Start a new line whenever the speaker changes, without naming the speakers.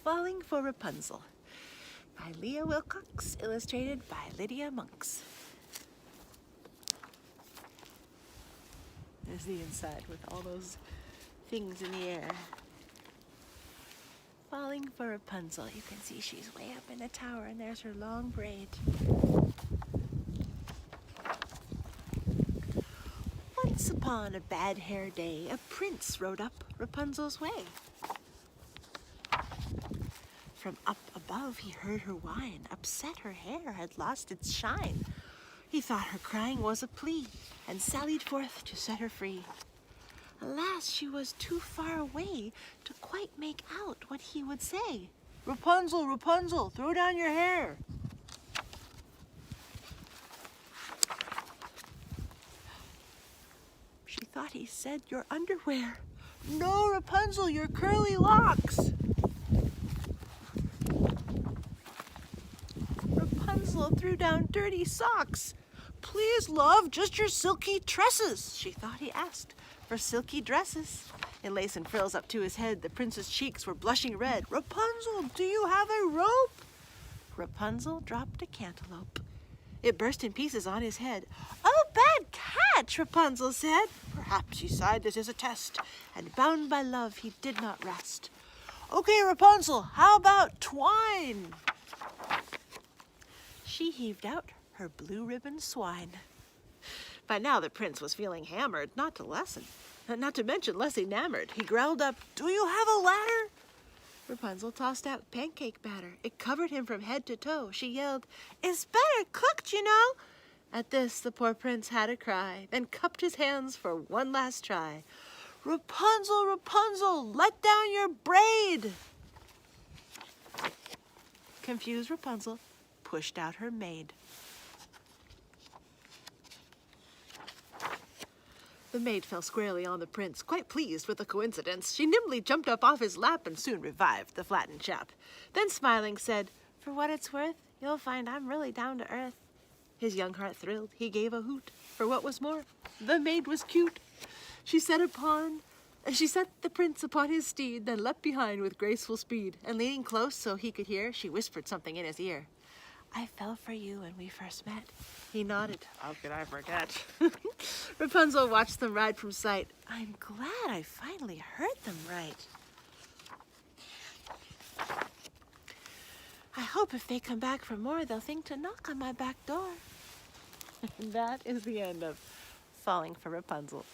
Falling for Rapunzel by Leah Wilcox, illustrated by Lydia Monks. There's the inside with all those things in the air. Falling for Rapunzel. You can see she's way up in the tower and there's her long braid. Once upon a bad hair day, a prince rode up Rapunzel's way. From up above he heard her whine, upset her hair had lost its shine. He thought her crying was a plea, and sallied forth to set her free. Alas, she was too far away to quite make out what he would say. "Rapunzel, Rapunzel, throw down your hair." She thought he said your underwear. "No, Rapunzel, your curly locks." Rapunzel threw down dirty socks. "Please, love, just your silky tresses," she thought he asked for silky dresses. In lace and frills up to his head, the prince's cheeks were blushing red. "Rapunzel, do you have a rope?" Rapunzel dropped a cantaloupe. It burst in pieces on his head. "Oh, bad catch," Rapunzel said. Perhaps he sighed, "This is a test," and bound by love he did not rest. "Okay, Rapunzel, how about twine?" She heaved out her blue ribbon swine. By now the prince was feeling hammered, not to mention less enamored. He growled up, "Do you have a ladder?" Rapunzel tossed out pancake batter. It covered him from head to toe. She yelled, "It's better cooked, you know." At this the poor prince had a cry, then cupped his hands for one last try. "Rapunzel, Rapunzel, let down your braid." Confused Rapunzel pushed out her maid. The maid fell squarely on the prince, quite pleased with the coincidence. She nimbly jumped up off his lap and soon revived the flattened chap. Then smiling said, "For what it's worth, you'll find I'm really down to earth." His young heart thrilled. He gave a hoot. For what was more, the maid was cute. She set the prince upon his steed, then leapt behind with graceful speed. And leaning close so he could hear, she whispered something in his ear. "I fell for you when we first met." He nodded. How could I forget? Rapunzel watched them ride from sight. "I'm glad I finally heard them right. I hope if they come back for more, they'll think to knock on my back door." And that is the end of Falling for Rapunzel.